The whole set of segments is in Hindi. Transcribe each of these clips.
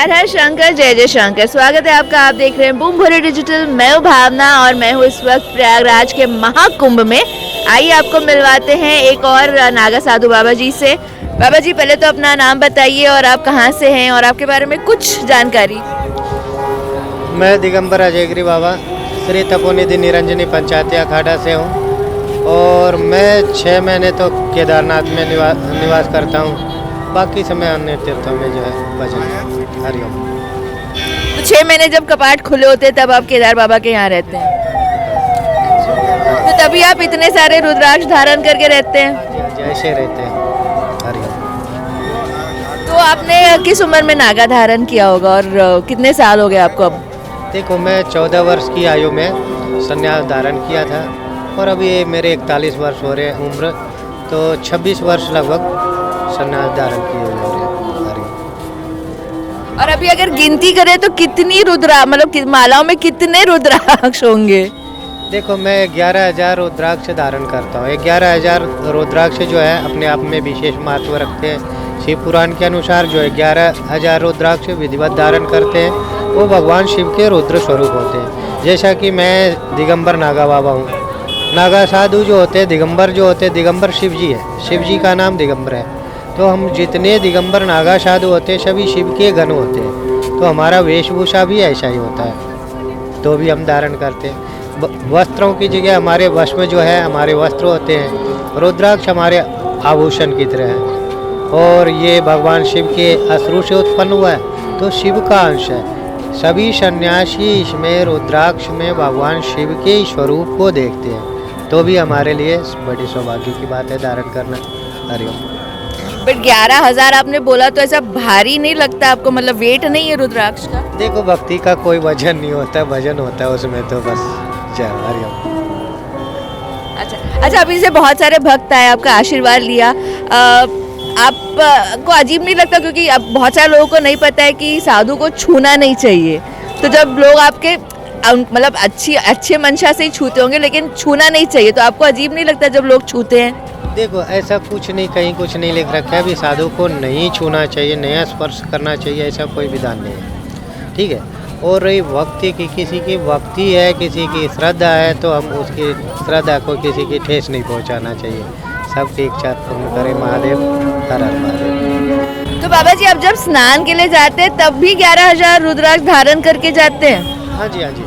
हर हर शंकर जय जय शंकर। स्वागत है आपका। आप देख रहे हैं बूम भरे डिजिटल। मैं हूं भावना और मैं हूं इस वक्त प्रयागराज के महाकुंभ में। आइए आपको मिलवाते हैं एक और नागा साधु बाबा जी से। बाबा जी पहले तो अपना नाम बताइए और आप कहां से हैं और आपके बारे में कुछ जानकारी। मैं दिगंबर अजयगिरी बाबा श्री तपोनिधि निरंजनी पंचायती अखाड़ा से हूँ और मैं 6 महीने तो केदारनाथ में निवास करता हूँ। बाकी समय अन्य तीर्थों में जो है भजन। हरिओम। तो 6 महीने जब कपाट खुले होते हैं तब आप केदार बाबा के यहाँ रहते हैं, तो तभी आप इतने सारे रुद्राक्ष धारण करके रहते हैं। ऐसे रहते हैं। हरिओम। तो आपने किस उम्र में नागा धारण किया होगा और कितने साल हो गए आपको अब? देखो, मैं 14 वर्ष की आयु में संन्यास धारण किया था और अभी मेरे 41 वर्ष हो रहे हैं उम्र, तो 26 वर्ष लगभग संन्यास धारण किए हो रहे हैं। और अभी अगर गिनती करें तो कितनी मतलब मालाओं में कितने रुद्राक्ष होंगे? देखो, मैं 11,000 रुद्राक्ष धारण करता हूँ। 11,000 रुद्राक्ष जो है अपने आप में विशेष महत्व रखते हैं। शिव पुराण के अनुसार जो है 11,000 रुद्राक्ष विधिवत धारण करते हैं, वो भगवान शिव के रुद्र स्वरूप होते हैं। जैसा कि मैं दिगंबर नागा बाबा हूँ। नागा साधु जो होते हैं, दिगंबर जो होते हैं, दिगंबर शिव जी है, शिव जी का नाम दिगंबर है। तो हम जितने दिगंबर नागा साधु होते हैं सभी शिव के गण होते हैं। तो हमारा वेशभूषा भी ऐसा ही होता है, तो भी हम धारण करते हैं। वस्त्रों की जगह हमारे वश में जो है हमारे वस्त्र होते हैं। रुद्राक्ष हमारे आभूषण की तरह है और ये भगवान शिव के अश्रु से उत्पन्न हुआ है, तो शिव का अंश है। सभी सन्यासी इसमें रुद्राक्ष में भगवान शिव के स्वरूप को देखते हैं, तो भी हमारे लिए बड़ी सौभाग्य की बात है धारण करना। हरिओम। बट 11,000 आपने बोला, तो ऐसा भारी नहीं लगता आपको? मतलब वेट नहीं है रुद्राक्ष का? देखो, भक्ति का कोई वजन नहीं होता, भजन होता है उसमें, तो बस चल। हरिओम। अच्छा, अभी से बहुत सारे भक्त आए, आपका आशीर्वाद लिया। आपको अजीब नहीं लगता, क्योंकि अब बहुत सारे लोगों को नहीं पता है कि साधु को छूना नहीं चाहिए, तो जब लोग आपके मतलब अच्छे मंशा से ही छूते होंगे, लेकिन छूना नहीं चाहिए, तो आपको अजीब नहीं लगता जब लोग छूते हैं? देखो, ऐसा कुछ नहीं, कहीं कुछ नहीं लिख रखा है अभी साधु को नहीं छूना चाहिए, नया स्पर्श करना चाहिए, ऐसा कोई विधान नहीं है। ठीक है। और रही भक्ति की, किसी की भक्ति है, किसी की श्रद्धा है, तो हम उसकी श्रद्धा को किसी की ठेस नहीं पहुंचाना चाहिए। सबकी इच्छा पूर्ण करे महादेव। हर हर महादेव। तो बाबा जी, आप जब स्नान के लिए जाते हैं तब भी 11,000 रुद्राक्ष धारण करके जाते हैं? हाँ जी, हाँ जी।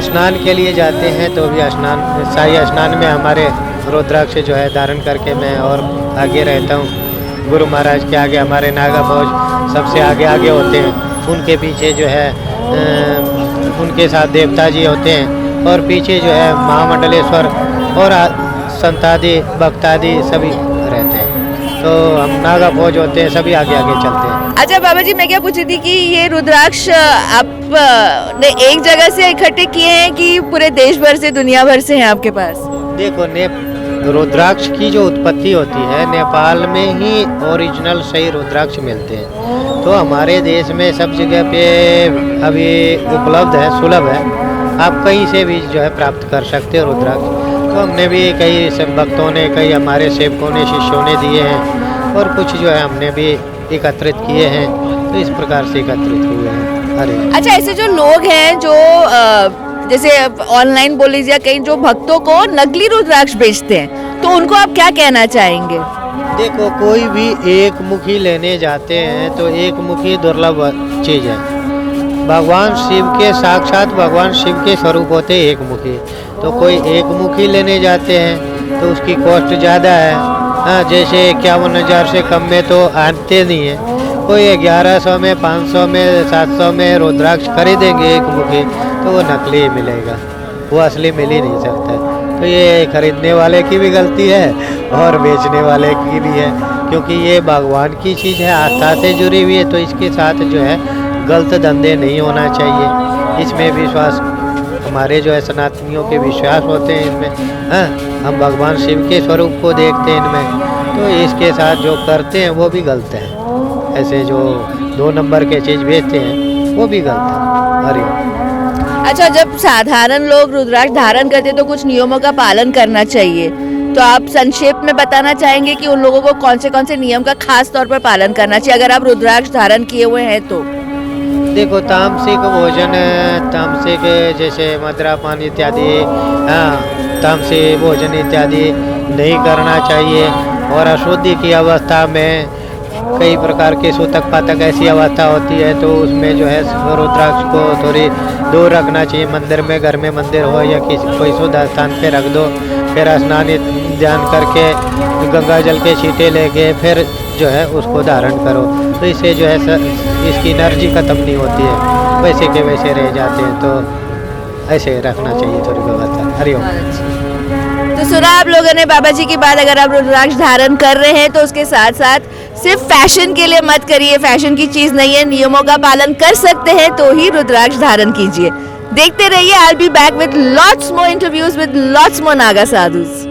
स्नान के लिए जाते हैं तो भी शाही स्नान में हमारे रुद्राक्ष जो है धारण करके मैं और आगे रहता हूँ। गुरु महाराज के आगे हमारे नागा फौज सबसे आगे आगे होते हैं, उनके पीछे जो है उनके साथ देवता जी होते हैं और पीछे जो है महामंडलेश्वर और संतादि भक्तादि सभी रहते हैं। तो हम नागा फौज होते हैं, सभी आगे आगे चलते हैं। अच्छा बाबा जी, मैं क्या पूछ रही थी कि ये रुद्राक्ष आपने एक जगह से इकट्ठे किए हैं कि पूरे देश भर से, दुनिया भर से हैं आपके पास? देखो, रुद्राक्ष की जो उत्पत्ति होती है नेपाल में ही ओरिजिनल सही रुद्राक्ष मिलते हैं। तो हमारे देश में सब जगह पे अभी उपलब्ध है, सुलभ है, आप कहीं से भी जो है प्राप्त कर सकते हो रुद्राक्ष। तो हमने भी कई भक्तों ने, कई हमारे सेवकों ने, शिष्यों ने दिए हैं और कुछ जो है हमने भी एकत्रित किए हैं, तो इस प्रकार से एकत्रित हुए हैं। अरे अच्छा, ऐसे जो लोग हैं जो जैसे ऑनलाइन बोल लीजिए, कहीं जो भक्तों को नकली रुद्राक्ष बेचते हैं, तो उनको आप क्या कहना चाहेंगे? देखो, कोई भी एक मुखी लेने जाते हैं तो एक मुखी दुर्लभ चीज़ है। भगवान शिव के साक्षात भगवान शिव के स्वरूप होते हैं एक मुखी, तो कोई एक मुखी लेने जाते हैं तो उसकी कॉस्ट ज़्यादा है। हाँ, जैसे 51,000 से कम में तो आते नहीं है। कोई 1100 में, 500 में, 700 में रुद्राक्ष खरीदेंगे एक मुखी, तो वो नकली ही मिलेगा, वो असली मिल ही नहीं सकता। तो ये खरीदने वाले की भी गलती है और बेचने वाले की भी है, क्योंकि ये भगवान की चीज़ है, आस्था से जुड़ी हुई है, तो इसके साथ जो है गलत धंधे नहीं होना चाहिए। इसमें विश्वास, हमारे जो है सनातनियों के विश्वास होते हैं इसमें। हाँ, हम भगवान शिव के स्वरूप को देखते हैं इनमें, तो इसके साथ जो करते हैं वो भी गलत है। ऐसे जो 2 नंबर के चीज़ बेचते हैं वो भी गलत है। हरिओम। अच्छा, जब साधारण लोग रुद्राक्ष धारण करते हैं तो कुछ नियमों का पालन करना चाहिए, तो आप संक्षेप में बताना चाहेंगे कि उन लोगों को कौन से नियम का खास तौर पर पालन करना चाहिए अगर आप रुद्राक्ष धारण किए हुए हैं तो? देखो तामसिक भोजन, तामसिक जैसे मदिरा पान इत्यादि, हाँ, तामसिक भोजन इत्यादि नहीं करना चाहिए। और अशुद्धि की अवस्था में कई प्रकार के सूतक पातक ऐसी अवस्था होती है, तो उसमें जो है रुद्राक्ष को थोड़ी दूर रखना चाहिए। मंदिर में, घर में मंदिर हो या किसी कोई शुद्ध स्थान पे रख दो, फिर स्नान ध्यान करके गंगा जल के छींटे लेके फिर जो है उसको धारण करो, तो इससे जो है इसकी एनर्जी खत्म नहीं होती है, वैसे के वैसे रह जाते हैं। तो ऐसे रखना चाहिए थोड़ी व्यवस्था। हरिओम। तो सुना आप लोगों ने बाबा जी की बात। अगर आप रुद्राक्ष धारण कर रहे हैं तो उसके साथ साथ सिर्फ फैशन के लिए मत करिए, फैशन की चीज नहीं है, नियमों का पालन कर सकते हैं तो ही रुद्राक्ष धारण कीजिए। देखते रहिए, I will be back with lots more interviews with lots more Naga sadhus.